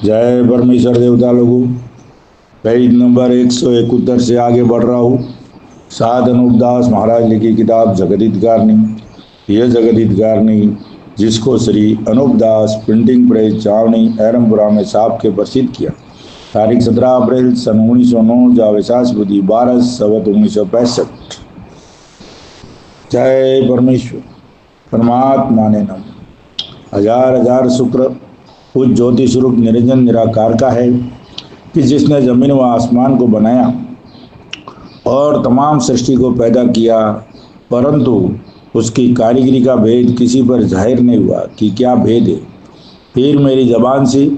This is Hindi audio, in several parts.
जय परमेश्वर देवता लोगों। पेज नंबर 171 से आगे बढ़ रहा हूँ। साध अनूपदास महाराज लिखी किताब जगदीतकारणी। यह जगदीतकारणी जिसको श्री अनूपदास प्रिंटिंग प्रेस छावनी एरमपुरा में छाप के प्रसिद्ध किया। तारीख 17 अप्रैल सन 1909 जावेसास बुद्धि 12 संवत 1965। जय परमेश्वर। परमात्मा ने नम। हजार हजार शुक्र उस ज्योति स्वरूप निरंजन निराकार का है कि जिसने जमीन व आसमान को बनाया और तमाम सृष्टि को पैदा किया, परंतु उसकी कारीगरी का भेद किसी पर जाहिर नहीं हुआ कि क्या भेद है। फिर मेरी जबान से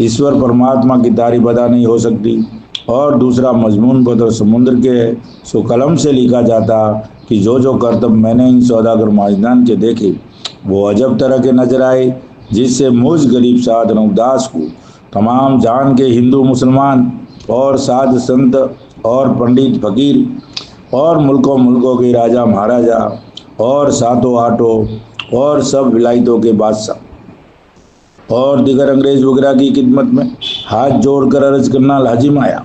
ईश्वर परमात्मा की तारीफ अदा नहीं हो सकती। और दूसरा मजमून बदर समुद्र के सो कलम से लिखा जाता कि जो जो करतब मैंने इन सौदागर माजदान के देखे वो अजब तरह के नजर आए, जिससे मुझ गरीब साध अनूपदास को तमाम जान के हिंदू मुसलमान और साध संत और पंडित फकीर और मुल्कों मुल्कों के राजा महाराजा और सातों आठों और सब विलायतों के बादशाह और दिगर अंग्रेज वगैरह की खिदमत में हाथ जोड़कर अर्ज करना लाजिम आया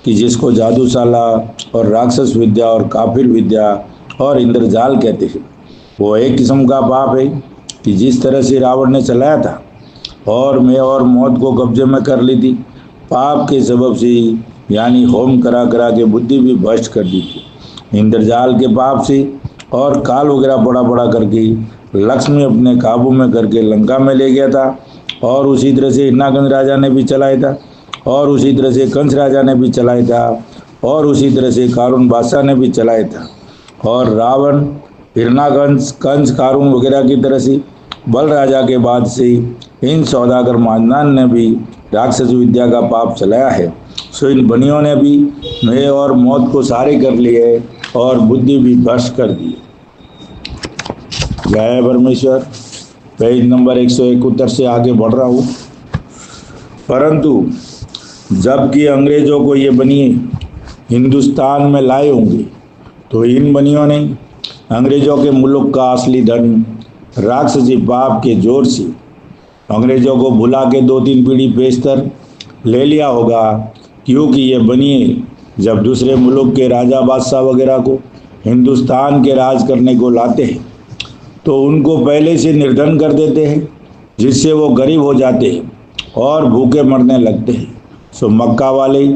कि जिसको जादूशाला और राक्षस विद्या और काफिर विद्या और इंद्रजाल कहते हैं, वो एक किस्म का पाप है कि जिस तरह से रावण ने चलाया था और मैं और मौत को कब्जे में कर ली थी, पाप के सबब से यानी होम करा करा के बुद्धि भी भ्रष्ट कर दी थी। इंद्रजाल के पाप से और काल वगैरह बड़ा बड़ा करके लक्ष्मी अपने काबू में करके लंका में ले गया था। और उसी तरह से हिरणाकंस राजा ने भी चलाया था और उसी तरह से कंस राजा ने भी चलाया था और उसी तरह से कारून बादशाह ने भी चलाया था। और रावण हिरणाकंस कंस कारून वगैरह की तरह से बल राजा के बाद से इन सौदागर माजदान ने भी राक्षस विद्या का पाप चलाया है। सो इन बनियों ने भी मैं और मौत को सारे कर लिए और बुद्धि भी भ्रष्ट कर दी। जय परमेश्वर। पेज नंबर 171 से आगे बढ़ रहा हूँ। परंतु जबकि अंग्रेजों को ये बनिए हिंदुस्तान में लाए होंगे तो इन बनियों ने अंग्रेजों के मुल्क का असली धन राक्षसी पाप के जोर से अंग्रेजों को भुला के 2-3 पीढ़ी पेशतर ले लिया होगा, क्योंकि ये बनिए जब दूसरे मुल्क के राजा बादशाह वगैरह को हिंदुस्तान के राज करने को लाते हैं तो उनको पहले से निर्धन कर देते हैं, जिससे वो गरीब हो जाते हैं और भूखे मरने लगते हैं। सो मक्का वाले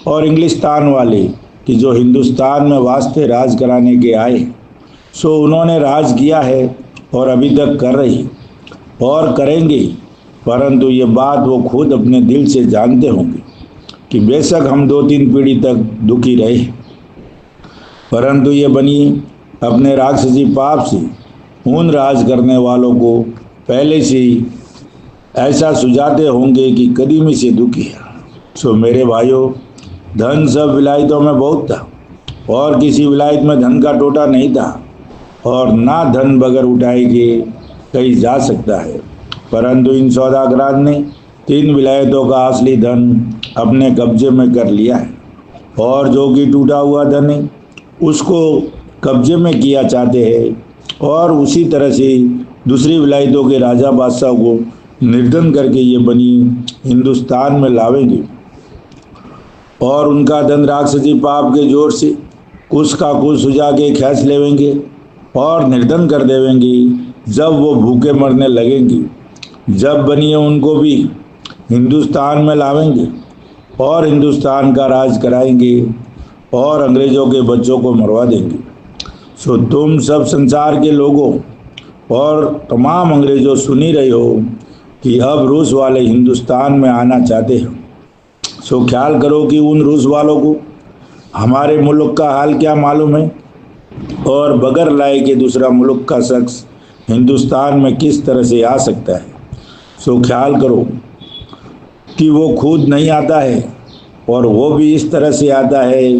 और इंग्लिस्तान वाले कि जो हिंदुस्तान में वास्ते राज कराने के आए, सो उन्होंने राज किया है और अभी तक कर रही और करेंगे। परंतु ये बात वो खुद अपने दिल से जानते होंगे कि बेशक हम 2-3 पीढ़ी तक दुखी रहे, परंतु ये बनिए अपने राक्षसी पाप से उन राज करने वालों को पहले से ही ऐसा सुझाते होंगे कि कदीमी से दुखी है। सो मेरे भाइयों, धन सब विलायतों में बहुत था और किसी विलायत में धन का टोटा नहीं था और ना धन बगैर उठाए के कहीं जा सकता है। परंतु इन सौदागराज ने 3 विलायतों का असली धन अपने कब्जे में कर लिया है और जो कि टूटा हुआ धन है उसको कब्जे में किया चाहते हैं और उसी तरह से दूसरी विलायतों के राजा बादशाह को निर्धन करके ये बनी हिंदुस्तान में लावेंगे और उनका धन राक्षसी पाप के जोर से कुछ का कुछ सुझा के खींच लेवेंगे और निर्धन कर देवेंगे। जब वो भूखे मरने लगेंगे, जब बनिए उनको भी हिंदुस्तान में लावेंगे और हिंदुस्तान का राज कराएंगे और अंग्रेज़ों के बच्चों को मरवा देंगे। सो तुम सब संसार के लोगों और तमाम अंग्रेज़ों सुन ही रहे हो कि अब रूस वाले हिंदुस्तान में आना चाहते हैं। सो ख्याल करो कि उन रूस वालों को हमारे मुल्क का हाल क्या मालूम है और बगैर लाए के दूसरा मुल्क का शख्स हिंदुस्तान में किस तरह से आ सकता है। सो ख्याल करो कि वो खुद नहीं आता है और वो भी इस तरह से आता है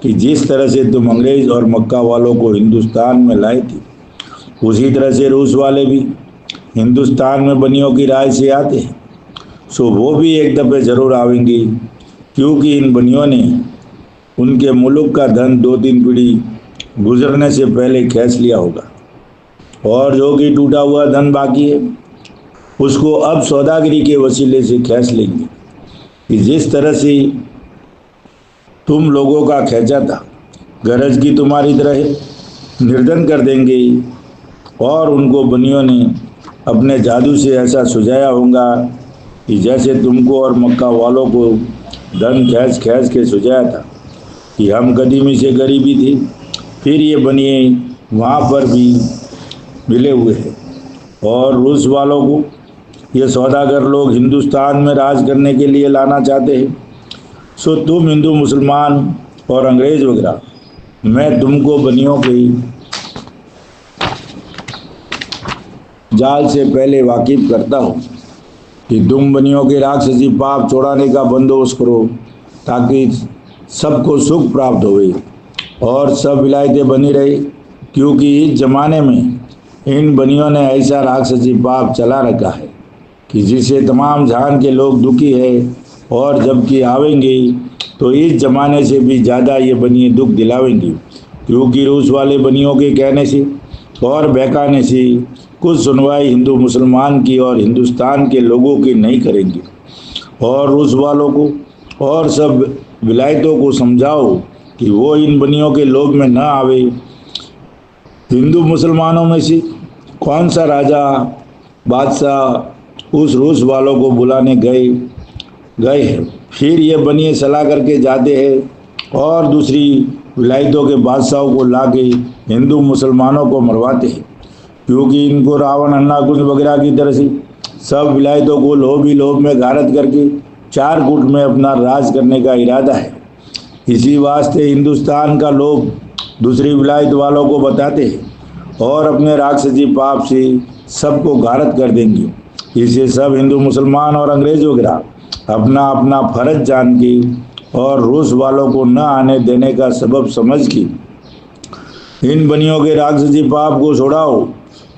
कि जिस तरह से तुम अंग्रेज़ और मक्का वालों को हिंदुस्तान में लाए थे, उसी तरह से रूस वाले भी हिंदुस्तान में बनियों की राय से आते हैं। सो वो भी एक दफ़े ज़रूर आवेंगे, क्योंकि इन बनियों ने उनके मुल्क का धन 2-3 पीढ़ी गुजरने से पहले खींच लिया होगा और जो कि टूटा हुआ धन बाकी है उसको अब सौदागरी के वसीले से खींच लेंगे। कि जिस तरह से तुम लोगों का खेचा था, गरज की तुम्हारी तरह निर्धन कर देंगे। और उनको बनियों ने अपने जादू से ऐसा सुझाया होगा कि जैसे तुमको और मक्का वालों को धन खींच खींच के सुझाया था कि हम कदीमी से गरीबी थी, फिर ये बनिए वहाँ पर भी मिले हुए हैं। और रूस वालों को ये सौदागर लोग हिंदुस्तान में राज करने के लिए लाना चाहते हैं। सो तुम हिंदू मुसलमान और अंग्रेज वगैरह, मैं तुमको बनियों के जाल से पहले वाकिफ करता हूँ कि तुम बनियों के राक्षसी पाप छोड़ाने का बंदोबस्त करो, ताकि सबको सुख प्राप्त होवे और सब विलायतें बनी रहे। क्योंकि इस जमाने में इन बनियों ने ऐसा राक्षसी पाप चला रखा है कि जिससे तमाम जहान के लोग दुखी है। और जबकि आवेंगे तो इस जमाने से भी ज़्यादा ये बनिए दुख दिलावेंगी, क्योंकि रूस वाले बनियों के कहने से और बहकाने से कुछ सुनवाई हिंदू मुसलमान की और हिंदुस्तान के लोगों की नहीं करेंगे। और रूस वालों को और सब विलायतों को समझाओ कि वो इन बनियों के लोभ में न आवे। हिंदू मुसलमानों में से कौन सा राजा बादशाह उस रूस वालों को बुलाने गए हैं, फिर ये बनिए सलाह करके जाते हैं और दूसरी विलायतों के बादशाहों को लाके हिंदू मुसलमानों को मरवाते हैं। क्योंकि इनको रावण अन्नाकुंज वगैरह की तरह से सब विलायतों को लोभ ही लोभ में गारत करके चार गुट में अपना राज करने का इरादा है। इसी वास्ते हिंदुस्तान का लोग दूसरी विलायत वालों को बताते हैं और अपने राक्षसी पाप से सबको गारत कर देंगे। इससे सब हिंदू मुसलमान और अंग्रेज वगैरह अपना अपना फर्ज जान के और रूस वालों को न आने देने का सबब समझ के इन बनियों के राक्षसी पाप को छुड़ाओ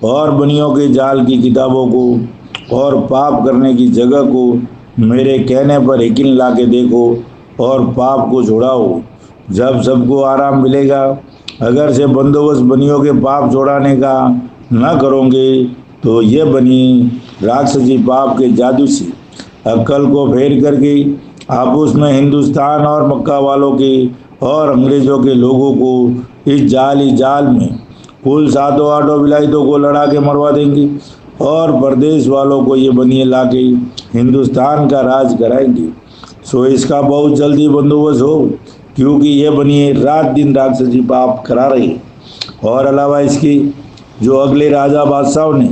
और बनियों के जाल की किताबों को और पाप करने की जगह को मेरे कहने पर यकीन ला के देखो और पाप को छुड़ाओ। जब सबको आराम मिलेगा, अगर से बंदोबस्त बनियों के पाप छुड़ाने का न करोगे तो ये बनी राक्षसी पाप के जादू से अक्ल को फेर करके आपस में हिंदुस्तान और मक्का वालों के और अंग्रेज़ों के लोगों को इस जाल में कुल 7-8 विलायतों को लड़ा के मरवा देंगे और प्रदेश वालों को ये बनिए ला के हिंदुस्तान का राज कराएंगे। सो इसका बहुत जल्दी बंदोबस्त हो, क्योंकि ये बनिए रात दिन राक्षसी पाप करा रही है। और अलावा इसकी जो अगले राजा बादशाहों ने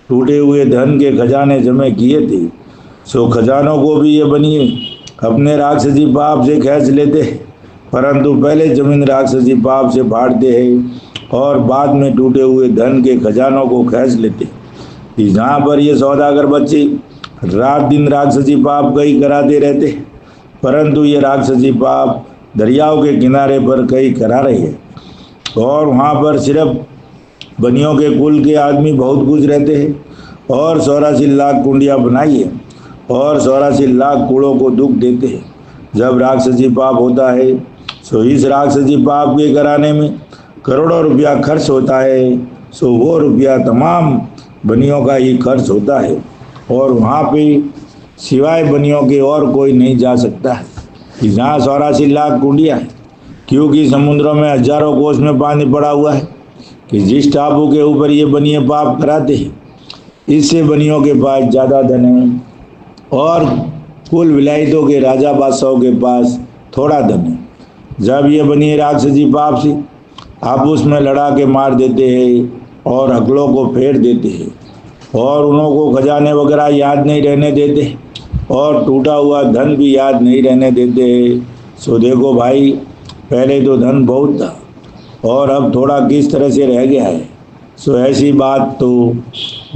टूटे हुए धन के खजाने जमे किए थे, सो खजानों को भी ये बनिए अपने राक्षसी पाप से खींच लेते हैं, परंतु पहले जमीन राक्षसी पाप से फाड़ते हैं और बाद में टूटे हुए धन के खजानों को खींच लेते हैं। जहाँ पर ये सौदागर बच्चे रात दिन राक्षसी पाप कई कराते रहते, परंतु ये राक्षसी पाप दरियाओं के किनारे पर कई करा रहे हैं और वहाँ पर सिर्फ बनियों के कुल के आदमी बहुत कुछ रहते हैं और 84 लाख कुंडियाँ बनाई है और 84 लाख कूड़ों को दुख देते हैं। जब राक्षसी पाप होता है सो इस राक्षसी पाप के कराने में करोड़ों रुपया खर्च होता है। सो वो रुपया तमाम बनियों का ही खर्च होता है और वहाँ पे सिवाय बनियों के और कोई नहीं जा सकता है कि जहाँ 84 लाख कुंडियाँ है, क्योंकि समुद्रों में हजारों कोस में पानी पड़ा हुआ है कि जिस टापू के ऊपर ये बनिए पाप कराते हैं, इससे बनियों के पास ज़्यादा धन है और कुल विलायतों के राजा बादशाहों के पास थोड़ा धन है। जब ये बनिए राक्षसी पाप से आपस में लड़ा के मार देते हैं और अकलों को फेर देते हैं और उन्हों को खजाने वगैरह याद नहीं रहने देते और टूटा हुआ धन भी याद नहीं रहने देते। सो देखो भाई, पहले तो धन बहुत था और अब थोड़ा किस तरह से रह गया है। सो ऐसी बात तो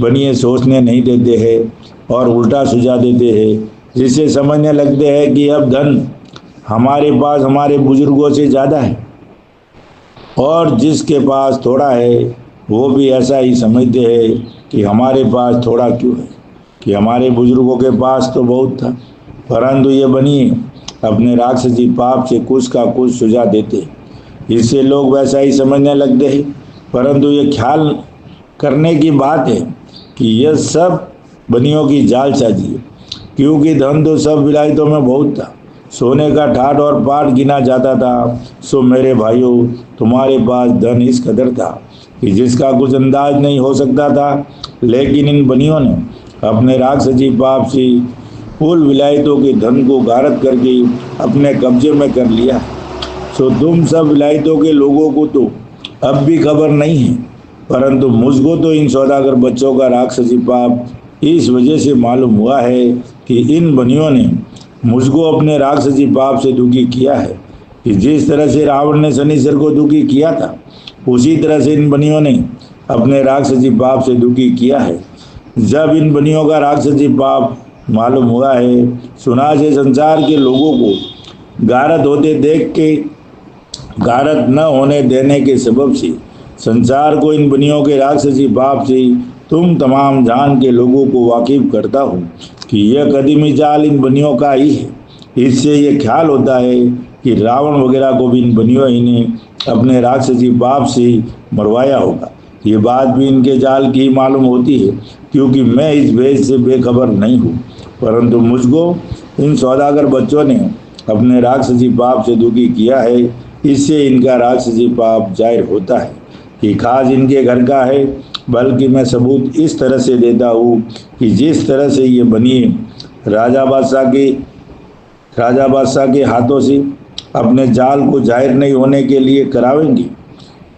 बनिए सोचने नहीं देते हैं और उल्टा सुझा देते हैं, जिससे समझने लगते हैं कि अब धन हमारे पास हमारे बुजुर्गों से ज़्यादा है और जिसके पास थोड़ा है वो भी ऐसा ही समझते हैं कि हमारे पास थोड़ा क्यों है, कि हमारे बुजुर्गों के पास तो बहुत था। परंतु ये बनिए अपने राक्षसी पाप से कुछ का कुछ सुझा देते, इससे लोग वैसा ही समझने लगते हैं। परंतु ये ख्याल करने की बात है कि यह सब बनियों की जालसाजी है क्योंकि धन तो सब विलायतों में बहुत था, सोने का ठाट और पाट गिना जाता था। सो मेरे भाइयों, तुम्हारे पास धन इस कदर था कि जिसका कुछ अंदाज नहीं हो सकता था, लेकिन इन बनियों ने अपने राक्षसी पाप से कुल विलायतों के धन को गारत करके अपने कब्जे में कर लिया। सो तुम सब विलायतों के लोगों को तो अब भी खबर नहीं है, परंतु मुझको तो इन सौदागर बच्चों का राक्षसी पाप इस वजह से मालूम हुआ है कि इन बनियों ने मुझको अपने राक्षसी पाप से दुखी किया है, कि जिस तरह से रावण ने शनिश्चर को दुखी किया था, उसी तरह से इन बनियों ने अपने राक्षसी पाप से दुखी किया है। जब इन बनियों का राक्षसी पाप मालूम हुआ है, सुना से संसार के लोगों को गारत होते देख के गारत न होने देने के सबब से संसार को इन बनियों के राक्षसी पाप से तुम तमाम जान के लोगों को वाकिफ करता हूँ कि यह कदीमी चाल इन बनियों का ही है। इससे ये ख्याल होता है कि रावण वगैरह को भी इन बनियों ही ने अपने राक्षसी पाप से मरवाया होगा। ये बात भी इनके जाल की मालूम होती है, क्योंकि मैं इस भेद से बेखबर नहीं हूँ, परंतु मुझको इन सौदागर बच्चों ने अपने राक्षसी पाप से दुखी किया है। इससे इनका राक्षसी पाप जाहिर होता है कि खास इनके घर का है, बल्कि मैं सबूत इस तरह से देता हूँ कि जिस तरह से ये बनिए राजा बादशाह के हाथों से अपने जाल को जाहिर नहीं होने के लिए करावेंगे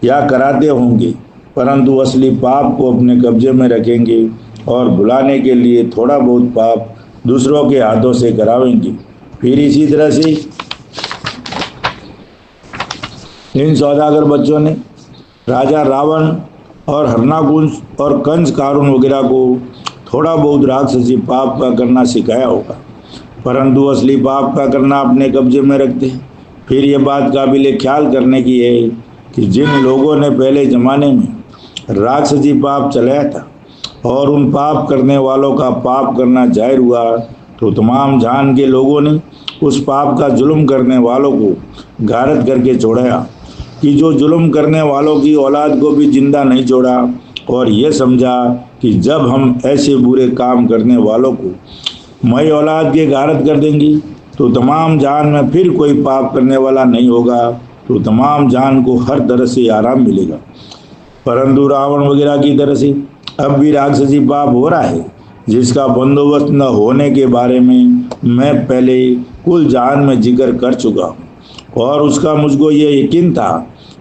या कराते होंगे, परंतु असली पाप को अपने कब्जे में रखेंगे और भुलाने के लिए थोड़ा बहुत पाप दूसरों के हाथों से करावेंगे। फिर इसी तरह से इन सौदागर बच्चों ने राजा रावण और हरनाकुंज और कंस कारुण वगैरह को थोड़ा बहुत राक्षसी पाप का करना सिखाया होगा, परंतु असली पाप का करना अपने कब्जे में रखते हैं। फिर यह बात काबिल ख्याल करने की है कि जिन लोगों ने पहले ज़माने में राक्षसी पाप चलाया था और उन पाप करने वालों का पाप करना जाहिर हुआ, तो तमाम जान के लोगों ने उस पाप का जुल्म करने वालों को गारत करके छोड़ाया कि जो जुल्म करने वालों की औलाद को भी जिंदा नहीं छोड़ा, और यह समझा कि जब हम ऐसे बुरे काम करने वालों को मई औलाद के गारत कर देंगी तो तमाम जान में फिर कोई पाप करने वाला नहीं होगा, तो तमाम जान को हर तरह से आराम मिलेगा। परंतु रावण वगैरह की तरह से अब भी राक्षसी पाप हो रहा है, जिसका बंदोबस्त न होने के बारे में मैं पहले कुल जान में जिक्र कर चुका हूँ, और उसका मुझको ये यकीन था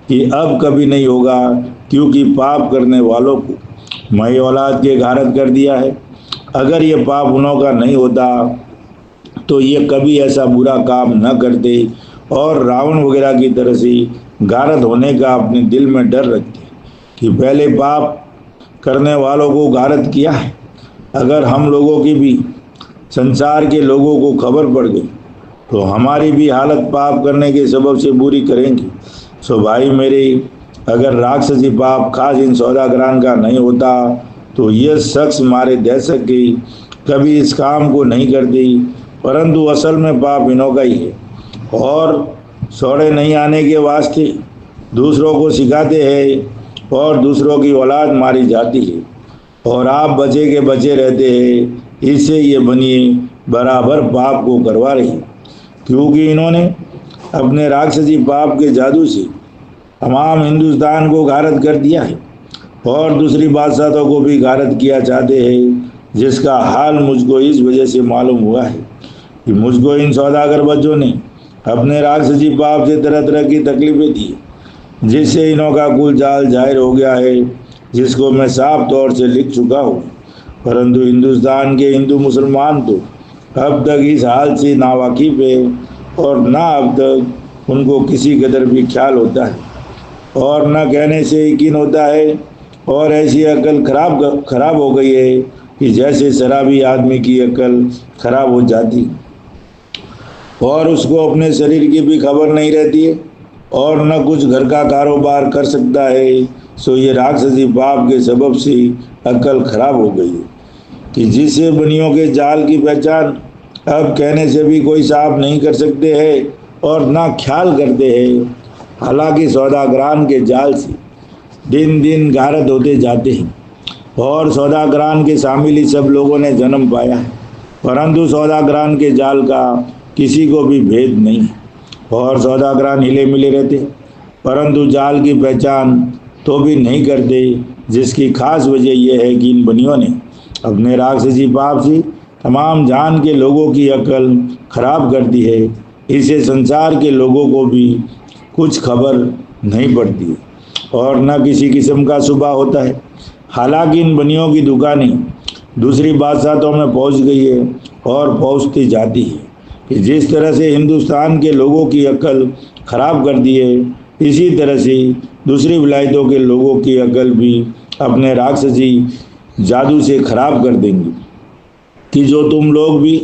कि अब कभी नहीं होगा, क्योंकि पाप करने वालों को मई औलाद के गारत कर दिया है। अगर ये पाप उन्हों का नहीं होता तो ये कभी ऐसा बुरा काम न करते और रावण वगैरह की तरह से गारत होने का अपने दिल में डर रखते कि पहले पाप करने वालों को गारत किया है, अगर हम लोगों की भी संसार के लोगों को खबर पड़ गई तो हमारी भी हालत पाप करने के सबब से बुरी करेंगी। सो भाई मेरे, अगर राक्षसी पाप खास इन सौदागरान का नहीं होता तो ये शख्स मारे दहशत की कभी इस काम को नहीं करती, परंतु असल में पाप इन्हों का ही है, और सौड़े नहीं आने के वास्ते दूसरों को सिखाते हैं और दूसरों की औलाद मारी जाती है और आप बचे के बचे रहते हैं। इससे ये बनिए बराबर पाप को करवा रही, क्योंकि इन्होंने अपने राक्षसी पाप के जादू से तमाम हिंदुस्तान को गारत कर दिया है और दूसरी बादशाहों को भी गारत किया चाहते हैं, जिसका हाल मुझको इस वजह से मालूम हुआ है कि मुझको इन सौदागर बच्चों ने अपने राक्षसी पाप से तरह तरह की तकलीफें दी, जिससे इन्हों का कुल जाल जाहिर हो गया है, जिसको मैं साफ तौर से लिख चुका हूँ। परंतु हिंदुस्तान के हिंदू मुसलमान तो अब तक इस हाल से नावाकिफ है और ना अब तक उनको किसी कदर भी ख्याल होता है और न कहने से यकीन होता है, और ऐसी अकल खराब हो गई है कि जैसे शराबी आदमी की अकल खराब हो जाती और उसको अपने शरीर की भी खबर नहीं रहती है और न कुछ घर का कारोबार कर सकता है। सो ये राक्षसी पाप के सबब से अकल खराब हो गई है कि जिससे बनियों के जाल की पहचान अब कहने से भी कोई साफ नहीं कर सकते हैं और ना ख्याल करते हैं। हालांकि सौदागरान के जाल से दिन दिन गारत होते जाते हैं और सौदागरान के शामिल ही सब लोगों ने जन्म पाया है परंतु सौदागरान के जाल का किसी को भी भेद नहीं और सौदागरान हिले मिले रहते, परंतु जाल की पहचान तो भी नहीं करते, जिसकी खास वजह यह है कि इन बनियों ने अपने राक्षसी पाप से तमाम जान के लोगों की अकल खराब कर दी है। इससे संसार के लोगों को भी कुछ खबर नहीं पड़ती और न किसी किस्म का सुबह होता है। हालांकि इन बनियों की दुकानें दूसरी बादशाहों में पहुंच गई है और पहुंचती जाती है कि जिस तरह से हिंदुस्तान के लोगों की अकल खराब कर दी है, इसी तरह से दूसरी विलायतों के लोगों की अकल भी अपने राक्षसी जादू से खराब कर देंगे कि जो तुम लोग भी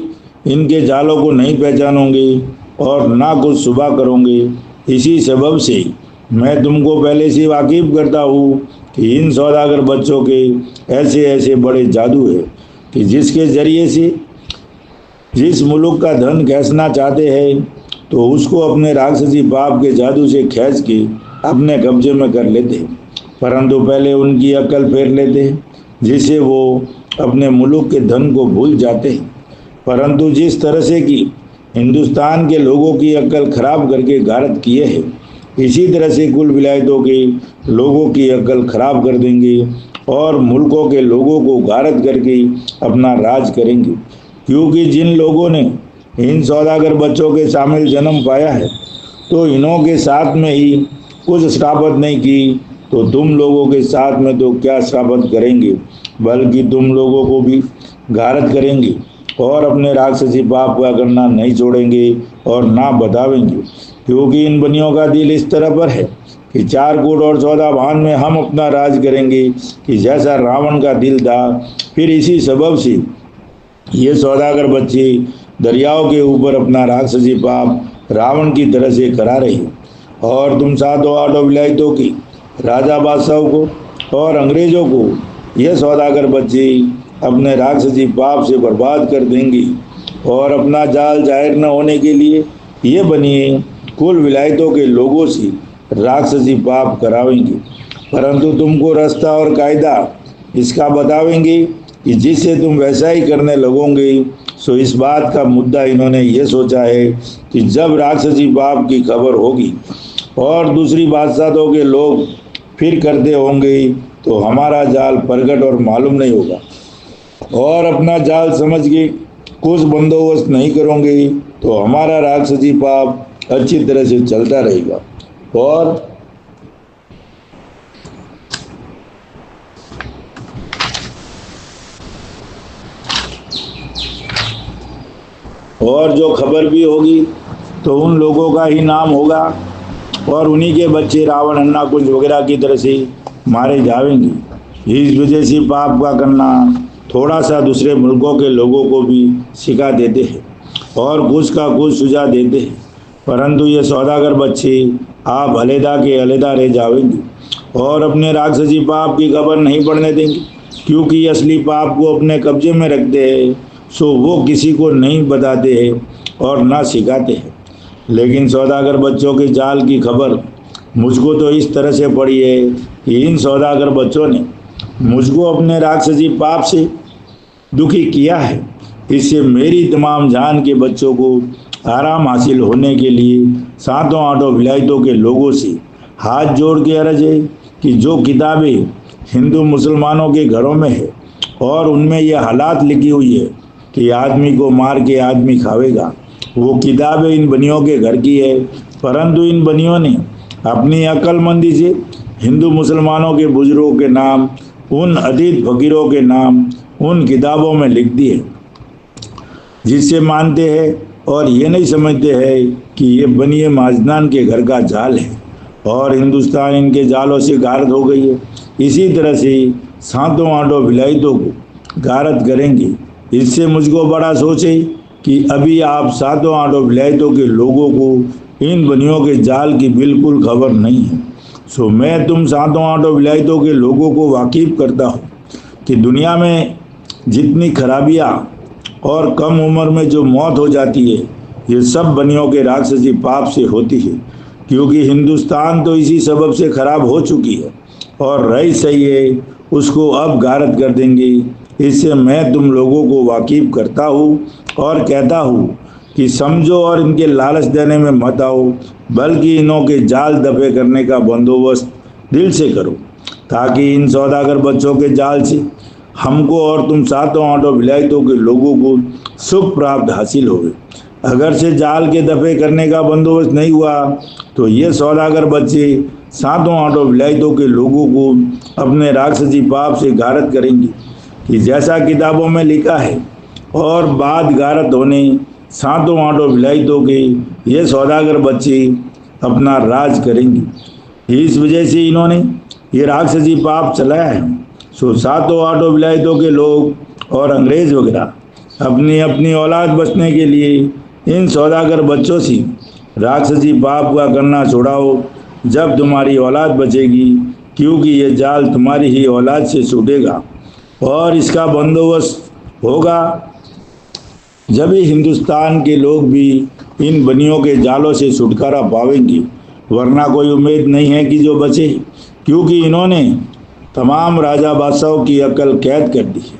इनके जालों को नहीं पहचानोंगे और ना कुछ सुबह करोगे। इसी सबब से मैं तुमको पहले से वाकिफ करता हूँ कि इन सौदागर बच्चों के ऐसे ऐसे बड़े जादू है कि जिसके ज़रिए से जिस मुल्क का धन खींचना चाहते हैं तो उसको अपने राक्षसी पाप के जादू से खींच के अपने कब्जे में कर लेते हैं, परंतु पहले उनकी अकल फेर लेते हैं, जिससे वो अपने मुल्क के धन को भूल जाते हैं। परंतु जिस तरह से कि हिंदुस्तान के लोगों की अकल खराब करके गारत किए हैं, इसी तरह से कुल विलायतों के लोगों की अकल खराब कर देंगे और मुल्कों के लोगों को गारत करके अपना राज करेंगे। क्योंकि जिन लोगों ने इन सौदागर बच्चों के शामिल जन्म पाया है तो इन्हों के साथ में ही कुछ श्रापत नहीं की तो तुम लोगों के साथ में तो क्या श्रापत करेंगे, बल्कि तुम लोगों को भी गारत करेंगे और अपने राक्षसी पाप का करना नहीं छोड़ेंगे और ना बतावेंगे। क्योंकि इन बनियों का दिल इस तरह पर है कि 4 कूट और 14 भान में हम अपना राज करेंगे कि जैसा रावण का दिल था। फिर इसी सबब से ये सौदागर बच्चे दरियाओं के ऊपर अपना राक्षसी पाप रावण की तरह से करा रही और तुम 7-8 विलायतों की राजा बादशाहों को और अंग्रेजों को यह सौदागर बच्चे अपने राक्षसी पाप से बर्बाद कर देंगे और अपना जाल जाहिर न होने के लिए ये बनिए कुल विलायतों के लोगों से राक्षसी पाप करावेंगे। परंतु तुमको रास्ता और कायदा इसका बतावेंगे कि जिससे तुम वैसा ही करने लगोगे। सो इस बात का मुद्दा इन्होंने ये सोचा है कि जब राक्षसी पाप की खबर होगी और दूसरी बादशाहों के लोग फिर करते होंगे तो हमारा जाल प्रगट और मालूम नहीं होगा और अपना जाल समझ के कुछ बंदोबस्त नहीं करोगे तो हमारा राक्षसी पाप अच्छी तरह से चलता रहेगा और जो खबर भी होगी तो उन लोगों का ही नाम होगा और उन्हीं के बच्चे रावण अन्ना कुंज वगैरह की तरह से मारे जाएंगे। इस वजह से पाप का करना थोड़ा सा दूसरे मुल्कों के लोगों को भी सिखा देते हैं और कुछ का कुछ सुझा देते हैं, परंतु ये सौदागर बच्चे आप अलहदा के अलहदा रह जाएंगे और अपने राक्षसी पाप की खबर नहीं पड़ने देंगे। क्योंकि असली पाप को अपने कब्जे में रखते हैं सो वो किसी को नहीं बताते हैं और ना सिखाते हैं। लेकिन सौदागर बच्चों के जाल की खबर मुझको तो इस तरह से पड़ी है कि इन सौदागर बच्चों ने मुझको अपने राक्षसी पाप से दुखी किया है। इससे मेरी तमाम जान के बच्चों को आराम हासिल होने के लिए 7-8 विलायतों के लोगों से हाथ जोड़ के अर्ज है कि जो किताबें हिंदू मुसलमानों के घरों में है और उनमें यह हालात लिखी हुई है कि आदमी को मार के आदमी खावेगा, वो किताबें इन बनियों के घर की है। परंतु इन बनियों ने अपनी अक्लमंदी से हिंदू मुसलमानों के बुजुर्गों के नाम उन अतीत फकीरों के नाम उन किताबों में लिख दिए, जिससे मानते हैं और ये नहीं समझते हैं कि ये बनिए माजनान के घर का जाल है और हिंदुस्तान इनके जालों से गारत हो गई है। इसी तरह से 7-8 विलायतों को गारत करेंगे। इससे मुझको बड़ा सोच है कि अभी आप 7-8 विलायतों के लोगों को इन बनियों के जाल की बिल्कुल खबर नहीं है। सो मैं तुम 7-8 विलायतों के लोगों को वाकिफ करता हूँ कि दुनिया में जितनी खराबियाँ और कम उम्र में जो मौत हो जाती है ये सब बनियों के राक्षसी पाप से होती है। क्योंकि हिंदुस्तान तो इसी सबब से खराब हो चुकी है और रही सही है उसको अब गारत कर देंगे इससे मैं तुम लोगों को वाकिफ करता हूँ और कहता हूँ कि समझो और इनके लालच देने में मत आओ, बल्कि इन्हों के जाल दफे करने का बंदोबस्त दिल से करो, ताकि इन सौदागर बच्चों के जाल से हमको और तुम सातों आठों विलायतों के लोगों को सुख प्राप्त हासिल होवे। अगर से जाल के दफे करने का बंदोबस्त नहीं हुआ तो ये सौदागर बच्चे सातों आठों विलायतों के लोगों को अपने राक्षसी पाप से गारत करेंगे कि जैसा किताबों में लिखा है, और बाद गारत होने सातों आठों विलायतों के ये सौदागर बच्चे अपना राज करेंगे। इस वजह से इन्होंने ये राक्षसी पाप चलाया है। सो सातों आठों विलायतों के लोग और अंग्रेज वगैरह अपनी अपनी औलाद बचने के लिए इन सौदागर बच्चों से राक्षसी पाप का करना छोड़ाओ, जब तुम्हारी औलाद बचेगी, क्योंकि ये जाल तुम्हारी ही औलाद से छूटेगा और इसका बंदोबस्त होगा जब ही हिंदुस्तान के लोग भी इन बनियों के जालों से छुटकारा पावेंगे, वरना कोई उम्मीद नहीं है कि जो बचे, क्योंकि इन्होंने तमाम राजा बादशाहों की अकल कैद कर दी है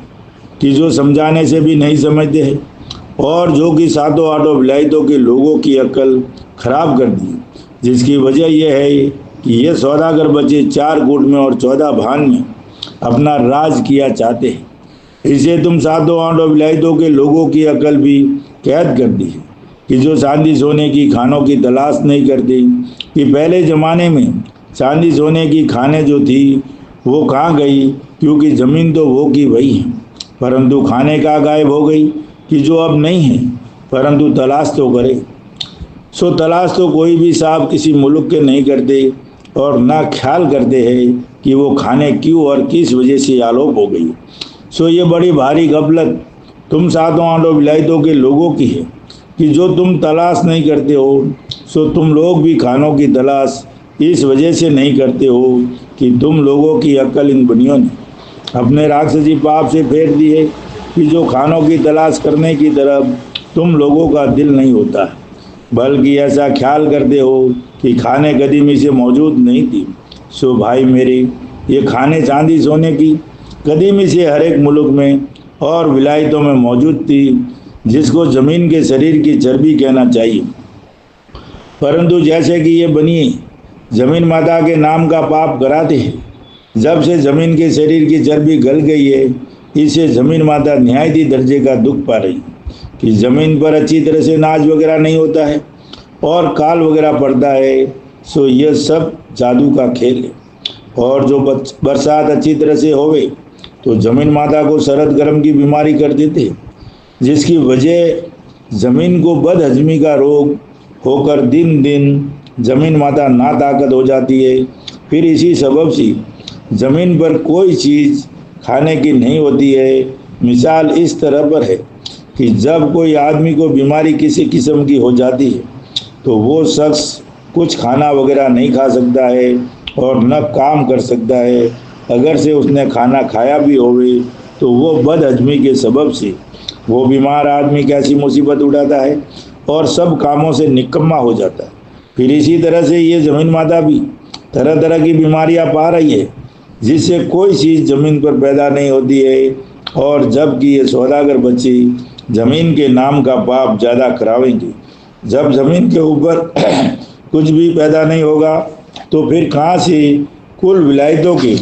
कि जो समझाने से भी नहीं समझते हैं, और जो कि सातों आठों विलायतों के लोगों की अकल खराब कर दी, जिसकी वजह यह है कि ये सौदागर बच्चे 4 कूट में और 14 भान में अपना राज किया चाहते हैं। इसे तुम सातों आठों विलायतों के लोगों की अकल भी कैद कर दी है कि जो चांदी सोने की खानों की तलाश नहीं करते कि पहले ज़माने में चांदी सोने की खानें जो थी वो कहाँ गई, क्योंकि ज़मीन तो वो की वही है, परंतु खाने का गायब हो गई कि जो अब नहीं है, परंतु तलाश तो करे। सो तलाश तो कोई भी साहब किसी मुल्क के नहीं करते और ना ख्याल करते हैं कि वो खाने क्यों और किस वजह से आलोप हो गई। सो ये बड़ी भारी गफलत तुम सातों आठों विलायतों के लोगों की है कि जो तुम तलाश नहीं करते हो, सो तुम लोग भी खानों की तलाश इस वजह से नहीं करते हो कि तुम लोगों की अकल इन बनियों ने अपने राक्षसी पाप से फेर दी है कि जो खानों की तलाश करने की तरफ तुम लोगों का दिल नहीं होता है, बल्कि ऐसा ख्याल करते हो कि खाने कदीमी से मौजूद नहीं थी। सो भाई मेरे, ये खाने चांदी सोने की कदीमी से हर एक मुल्क में और विलायतों में मौजूद थी, जिसको ज़मीन के शरीर की चर्बी कहना चाहिए, परंतु जैसे कि ये बनिए ज़मीन माता के नाम का पाप कराते हैं, जब से ज़मीन के शरीर की चर्बी गल गई है, इससे ज़मीन माता निहायती दर्जे का दुख पा रही कि ज़मीन पर अच्छी तरह से नाज वगैरह नहीं होता है और काल वगैरह पड़ता है। सो यह सब जादू का खेल है, और जो बरसात अच्छी तरह से होवे तो ज़मीन माता को सरद गर्म की बीमारी कर देते, जिसकी वजह ज़मीन को बदहजमी का रोग होकर दिन दिन ज़मीन माता ना ताकत हो जाती है। फिर इसी सबब से ज़मीन पर कोई चीज़ खाने की नहीं होती है। मिसाल इस तरह पर है कि जब कोई आदमी को बीमारी किसी किस्म की हो जाती है तो वो शख्स कुछ खाना वगैरह नहीं खा सकता है और न काम कर सकता है। अगर से उसने खाना खाया भी होवे तो वो बदहजमी के सबब से वो बीमार आदमी कैसी मुसीबत उठाता है और सब कामों से निकम्मा हो जाता है। फिर इसी तरह से ये ज़मीन माता भी तरह तरह की बीमारियां पा रही है, जिससे कोई चीज़ ज़मीन पर पैदा नहीं होती है, और जबकि ये सौदागर बच्चे ज़मीन के नाम का पाप ज़्यादा करावेंगे। जब ज़मीन के ऊपर कुछ भी पैदा नहीं होगा तो फिर कहाँ से कुल विलायतों के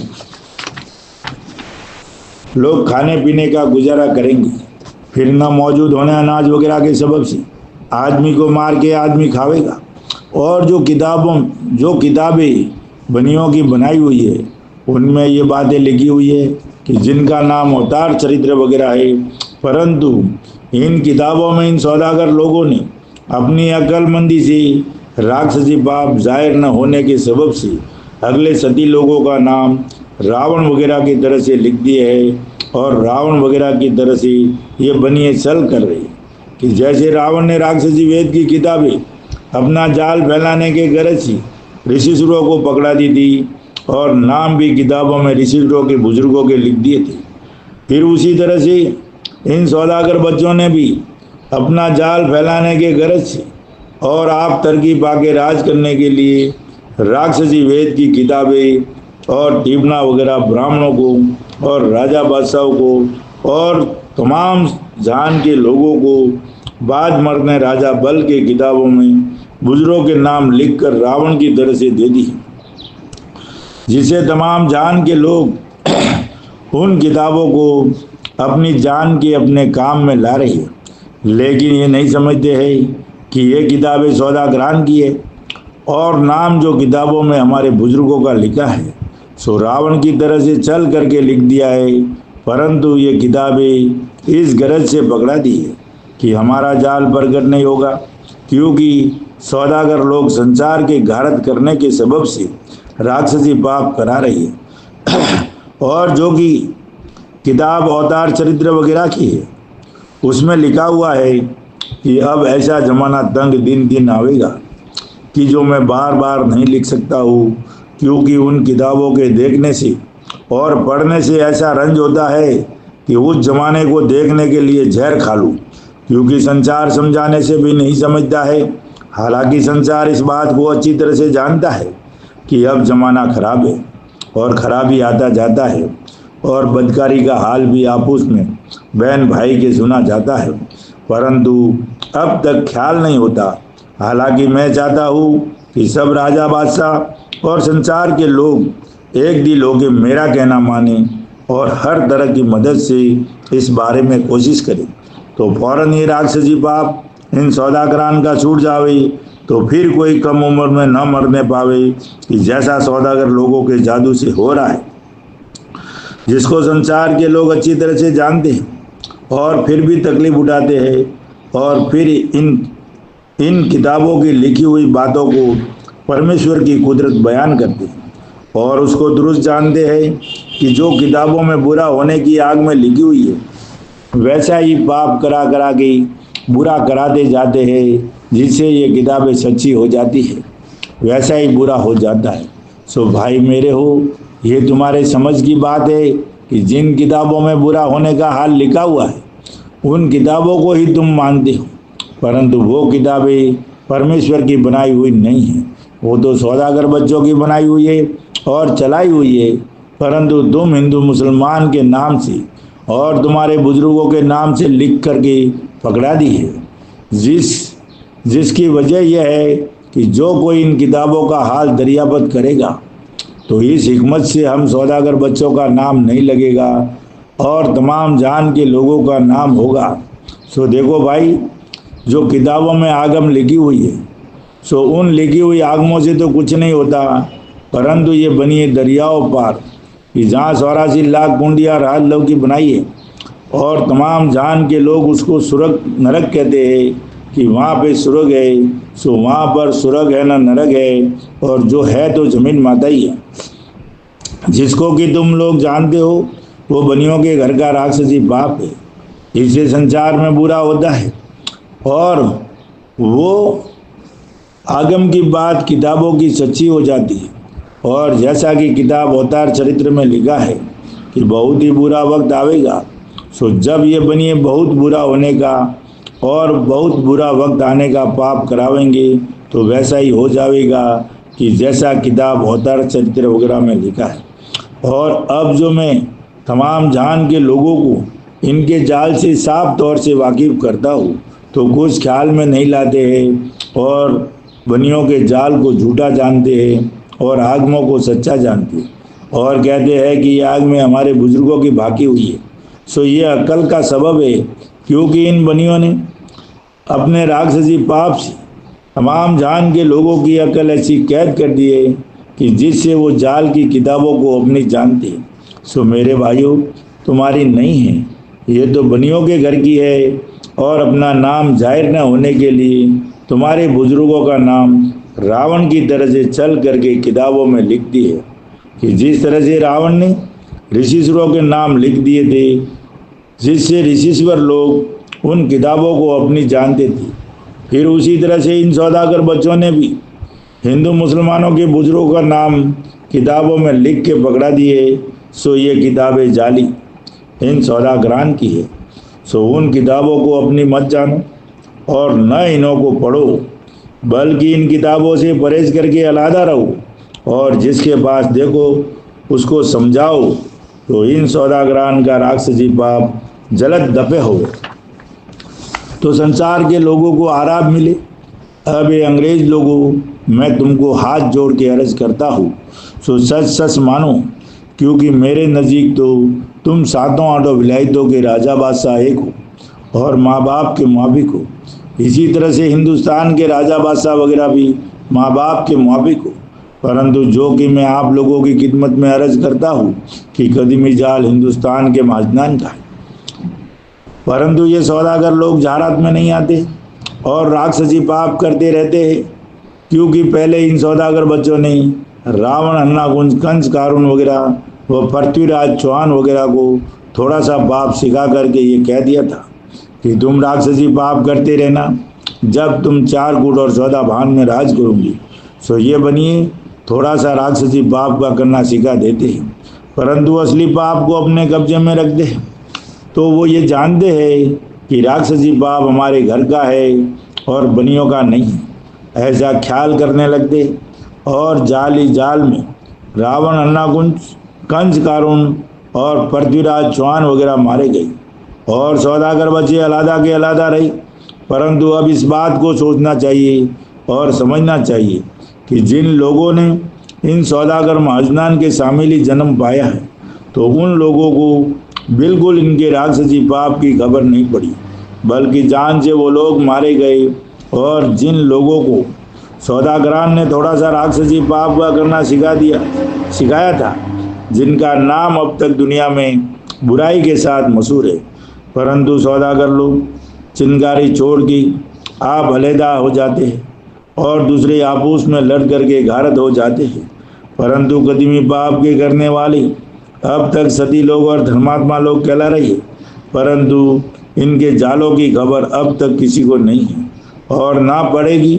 लोग खाने पीने का गुजारा करेंगे। फिर न मौजूद होने अनाज वगैरह के सबब से आदमी को मार के आदमी खावेगा, और जो किताबें बनियों की बनाई हुई है उनमें ये बातें लिखी हुई है कि जिनका नाम अवतार चरित्र वगैरह है, परंतु इन किताबों में इन सौदागर लोगों ने अपनी अक्लमंदी से राक्षसी पाप जाहिर न होने के सबब से अगले सती लोगों का नाम रावण वगैरह की तरह से लिख दिए है, और रावण वगैरह की तरह से ये बनिए चल कर रही कि जैसे रावण ने राक्षसी वेद की किताबें अपना जाल फैलाने के गरज से ऋषिसुरों को पकड़ा दी थी, और नाम भी किताबों में ऋषिसुरों के बुजुर्गों के लिख दिए थे। फिर उसी तरह से इन सौदागर बच्चों ने भी अपना जाल फैलाने के गरज से और आप तरकीब पाके राज करने के लिए राक्षसी वेद की किताबें और टिप्पणा वगैरह ब्राह्मणों को और राजा बादशाहों को और तमाम जहान के लोगों को बाद मरने राजा बल के किताबों में बुजुर्गों के नाम लिखकर रावण की तरह से दे दी, जिसे तमाम जहान के लोग उन किताबों को अपनी जान के अपने काम में ला रही है। लेकिन ये नहीं समझते हैं कि ये किताबें सौदागरान की है और नाम जो किताबों में हमारे बुजुर्गों का लिखा है सो रावण की तरह से चल करके लिख दिया है, परंतु ये किताबें इस गरज से पकड़ा दी है कि हमारा जाल प्रकट नहीं होगा, क्योंकि सौदागर लोग संसार के घारत करने के सबब से राक्षसी पाप करा रही है। और जो कि किताब अवतार चरित्र वगैरह की है उसमें लिखा हुआ है कि अब ऐसा ज़माना तंग दिन दिन आवेगा कि जो मैं बार बार नहीं लिख सकता हूँ, क्योंकि उन किताबों के देखने से और पढ़ने से ऐसा रंज होता है कि उस ज़माने को देखने के लिए जहर खा लूँ, क्योंकि संसार समझाने से भी नहीं समझता है। हालांकि संसार इस बात को अच्छी तरह से जानता है कि अब ज़माना खराब है और खराबी आता जाता है और बदकारी का हाल भी आपस में बहन भाई के सुना जाता है, परंतु अब तक ख्याल नहीं होता। हालांकि मैं चाहता हूँ कि सब राजा बादशाह और संसार के लोग एक दिल होकर मेरा कहना माने और हर तरह की मदद से इस बारे में कोशिश करें, तो फौरन ये राक्षसी पाप इन सौदागरान का छूट जावे, तो फिर कोई कम उम्र में न मरने पावे कि जैसा सौदागर लोगों के जादू से हो रहा है, जिसको संसार के लोग अच्छी तरह से जानते हैं और फिर भी तकलीफ उठाते हैं और फिर इन किताबों की लिखी हुई बातों को परमेश्वर की कुदरत बयान करते हैं और उसको दुरुस्त जानते हैं कि जो किताबों में बुरा होने की आग में लिखी हुई है वैसा ही पाप करा करा के बुरा कराते जाते हैं, जिससे ये किताबें सच्ची हो जाती है, वैसा ही बुरा हो जाता है। सो भाई मेरे हो, ये तुम्हारे समझ की बात है कि जिन किताबों में बुरा होने का हाल लिखा हुआ है उन किताबों को ही तुम मानते हो, परंतु वो किताबें परमेश्वर की बनाई हुई नहीं है, वो तो सौदागर बच्चों की बनाई हुई है और चलाई हुई है। परंतु तुम हिंदू मुसलमान के नाम से और तुम्हारे बुजुर्गों के नाम से लिख करके पकड़ा दी है, जिसकी वजह यह है कि जो कोई इन किताबों का हाल दरियाफत करेगा तो इस हिकमत से हम सौदागर बच्चों का नाम नहीं लगेगा और तमाम जान के लोगों का नाम होगा। सो देखो भाई, जो किताबों में आगम लिखी हुई है सो उन लिखी हुई आगमों से तो कुछ नहीं होता, परंतु ये बनी है दरियाओं पार कि जहाँ 84 लाख कुंडिया राज लोग की बनाई है और तमाम जान के लोग उसको सुरग नरक कहते हैं कि वहाँ पे सुरग है, सो वहाँ पर सुरग है ना नरक है, और जो है तो जमीन माता ही है, जिसको कि तुम लोग जानते हो वो बनियों के घर का राक्षसी पाप है। इससे संसार में बुरा होता है और वो आगम की बात किताबों की सच्ची हो जाती है। और जैसा कि किताब अवतार चरित्र में लिखा है कि बहुत ही बुरा वक्त आवेगा, सो जब ये बनिए बहुत बुरा होने का और बहुत बुरा वक्त आने का पाप करावेंगे तो वैसा ही हो जाएगा कि जैसा किताब अवतार चरित्र वगैरह में लिखा है। और अब जो मैं तमाम जहान के लोगों को इनके जाल से साफ तौर से वाकिफ़ करता हूँ तो कुछ ख्याल में नहीं लाते हैं और बनियों के जाल को झूठा जानते हैं और आगमों को सच्चा जानते हैं और कहते हैं कि ये आग में हमारे बुजुर्गों की भाकी हुई है। सो ये अकल का सबब है, क्योंकि इन बनियों ने अपने राक्षसी पाप से तमाम जान के लोगों की अकल ऐसी कैद कर दी है कि जिससे वो जाल की किताबों को अपनी जानते हैं। सो मेरे भाइयों, तुम्हारी नहीं है, ये तो बनियों के घर की है और अपना नाम जाहिर न होने के लिए तुम्हारे बुजुर्गों का नाम रावण की तरह से चल करके किताबों में लिख दी है कि जिस तरह से रावण ने ऋषिश्वरों के नाम लिख दिए थे, जिससे ऋषिश्वर लोग उन किताबों को अपनी जानते थे, फिर उसी तरह से इन सौदागर बच्चों ने भी हिंदू मुसलमानों के बुजुर्गों का नाम किताबों में लिख के पकड़ा दिए। सो ये किताबें जाली इन सौदागरान की है। सो उन किताबों को अपनी मत जानो और न इन्हों को पढ़ो, बल्कि इन किताबों से परहेज करके अलहदा रहो और जिसके पास देखो उसको समझाओ, तो इन सौदागरान का राक्षसी पाप जलद दफे हो गए तो संसार के लोगों को आराम मिले। अब ये अंग्रेज लोगों, मैं तुमको हाथ जोड़ के अर्ज करता हूँ, सो सच सच मानो, क्योंकि मेरे नज़दीक तो तुम सातों आठों विलायतों के राजा बादशाह एक हो और माँ बाप के मुआबिक हो। इसी तरह से हिंदुस्तान के राजा बादशाह वगैरह भी माँ बाप के मुआबिक हो। परंतु जो कि मैं आप लोगों की खिदमत में अर्ज करता हूँ कि कदीमी जाल हिंदुस्तान के माजनान का है। परंतु ये सौदागर लोग जहारत में नहीं आते और राक्षसी पाप करते रहते हैं, क्योंकि पहले इन सौदागर बच्चों ने रावण, अन्नाकुंज, कंस, कारून वगैरह व पृथ्वीराज चौहान वगैरह को थोड़ा सा पाप सिखा करके ये कह दिया था कि तुम राक्षसी पाप करते रहना, जब तुम 4 कूट और 14 भान में राज करूंगी, सो ये बनिए थोड़ा सा राक्षसी पाप का करना सिखा देते हैं, परंतु असली पाप को अपने कब्जे में रखते हैं। तो वो ये जानते हैं कि राक्षसी पाप हमारे घर का है और बनियों का नहीं है, ऐसा ख्याल करने लगते और जाली जाल में रावण, अन्नाकुंज, कंस, कारून और पृथ्वीराज चौहान वगैरह मारे गए और सौदागर बच्चे अलहदा के अलहदा रहे। परंतु अब इस बात को सोचना चाहिए और समझना चाहिए कि जिन लोगों ने इन सौदागर महाजनान के शामिली जन्म पाया है, तो उन लोगों को बिल्कुल इनके राक्षसी पाप की खबर नहीं पड़ी, बल्कि जान से वो लोग मारे गए। और जिन लोगों को सौदागरान ने थोड़ा सा राक्षसी पाप का करना सिखाया था, जिनका नाम अब तक दुनिया में बुराई के साथ मशहूर है, परंतु सौदागर लोग चिंगारी छोड़ के आप अलहदा हो जाते हैं और दूसरे आपस में लड़ करके घारत हो जाते हैं। परंतु कदीमी पाप के करने वाले अब तक सती लोग और धर्मात्मा लोग कहला रहे हैं, परंतु इनके जालों की खबर अब तक किसी को नहीं है और ना पड़ेगी।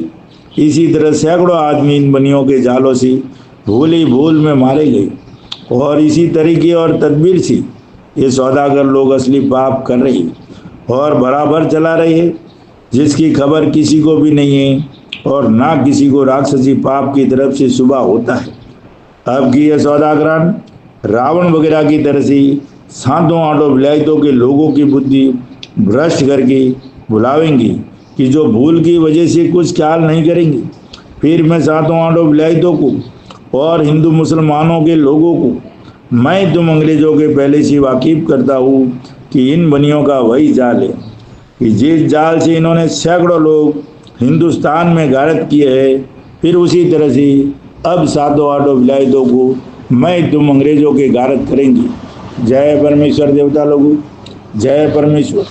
इसी तरह सैकड़ों आदमी इन बनियों के जालों से भूल ही भूल में मारे गए और इसी तरीके और तदबीर से ये सौदागर लोग असली पाप कर रहे और बराबर चला रहे हैं, जिसकी खबर किसी को भी नहीं है और ना किसी को राक्षसी पाप की तरफ से सुबह होता है। अब की ये सौदागरान रावण वगैरह की तरह से सातों आठों विलायतों के लोगों की बुद्धि भ्रष्ट करके बुलावेंगी कि जो भूल की वजह से कुछ ख्याल नहीं करेंगे। फिर मैं सातों आठों विलायतों को और हिंदू मुसलमानों के लोगों को मैं तुम अंग्रेजों के पहले से वाकिफ करता हूँ कि इन बनियों का वही जाल है कि जिस जाल से इन्होंने सैकड़ों लोग हिंदुस्तान में गारत किए है, फिर उसी तरह से अब सातों आठों विलायतों को मैं तुम अंग्रेजों के गारत करेंगी। जय परमेश्वर देवता लोगों, जय परमेश्वर।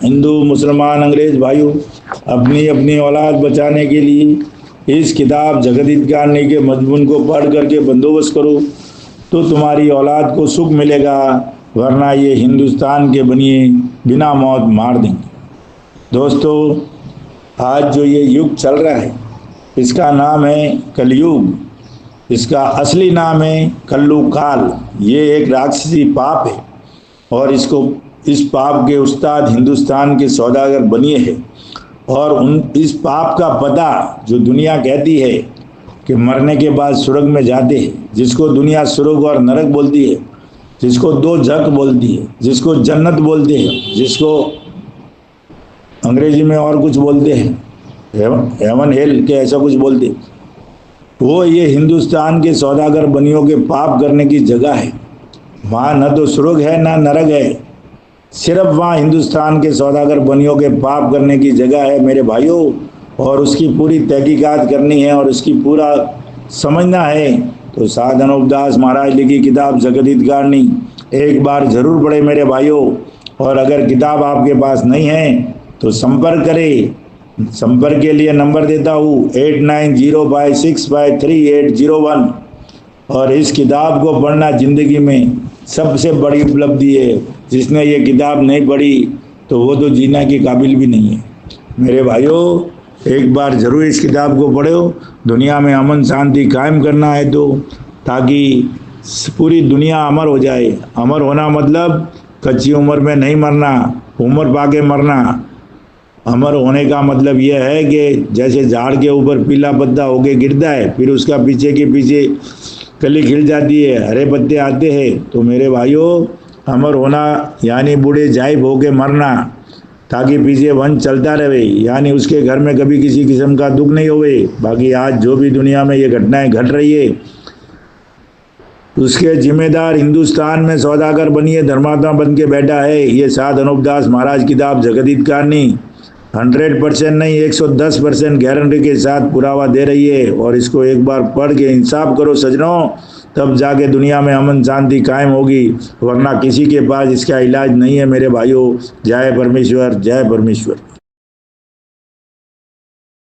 हिंदू, मुसलमान, अंग्रेज भाइयों, अपनी अपनी औलाद बचाने के लिए इस किताब जगदीत कारणी के मजमून को पढ़ करके बंदोबस्त करो, तो तुम्हारी औलाद को सुख मिलेगा, वरना ये हिंदुस्तान के बनिए बिना मौत मार देंगे। दोस्तों, आज जो ये युग चल रहा है, इसका नाम है कलयुग। इसका असली नाम है कल्लू काल। ये एक राक्षसी पाप है और इस पाप के उस्ताद हिंदुस्तान के सौदागर बनिए हैं और इस पाप का पता जो दुनिया कहती है कि मरने के बाद स्वर्ग में जाते हैं, जिसको दुनिया स्वर्ग और नरक बोलती है, जिसको दो झक बोलती है, जिसको जन्नत बोलते हैं, जिसको अंग्रेजी में और कुछ बोलते हैं, हेवन हेल के ऐसा कुछ बोलते हैं, वो ये हिंदुस्तान के सौदागर बनियों के पाप करने की जगह है। वहाँ न तो स्वर्ग है ना नरक है, सिर्फ वहाँ हिंदुस्तान के सौदागर बनियों के पाप करने की जगह है मेरे भाइयों। और उसकी पूरी तहकीकात करनी है और उसकी पूरा समझना है तो साधन उपदास महाराज लिखी किताब जगदीत कारणी एक बार जरूर पढ़े मेरे भाइयों। और अगर किताब आपके पास नहीं है तो संपर्क करें। संपर्क के लिए नंबर देता हूँ 8905653801। और इस किताब को पढ़ना ज़िंदगी में सबसे बड़ी उपलब्धि है। जिसने ये किताब नहीं पढ़ी तो वो तो जीना के काबिल भी नहीं है। मेरे भाइयों, एक बार ज़रूर इस किताब को पढ़ो। दुनिया में अमन शांति कायम करना है तो, ताकि पूरी दुनिया अमर हो जाए। अमर होना मतलब कच्ची उम्र में नहीं मरना, उम्र पाके मरना। अमर होने का मतलब यह है कि जैसे झाड़ के ऊपर पीला पत्ता होके गिरता है, फिर उसका पीछे के पीछे कली खिल जाती है, हरे पत्ते आते हैं। तो मेरे भाइयों, अमर होना यानी बूढ़े जाइब होके मरना, ताकि पीछे वंश चलता रहे, यानी उसके घर में कभी किसी किस्म का दुख नहीं होवे। बाकी आज जो भी दुनिया में ये घटनाएं घट रही है उसके जिम्मेदार हिंदुस्तान में सौदागर बनिए धर्मात्मा बन के बैठा है ये साध अनूपदास महाराज किताब जगदीत कारनी 100% नहीं 110% गारंटी के साथ पुरावा दे रही है। और इसको एक बार पढ़ के इंसाफ करो सजनों, तब जाके दुनिया में अमन शांति कायम होगी, वरना किसी के पास इसका इलाज नहीं है मेरे भाइयों। जय परमेश्वर, जय परमेश्वर।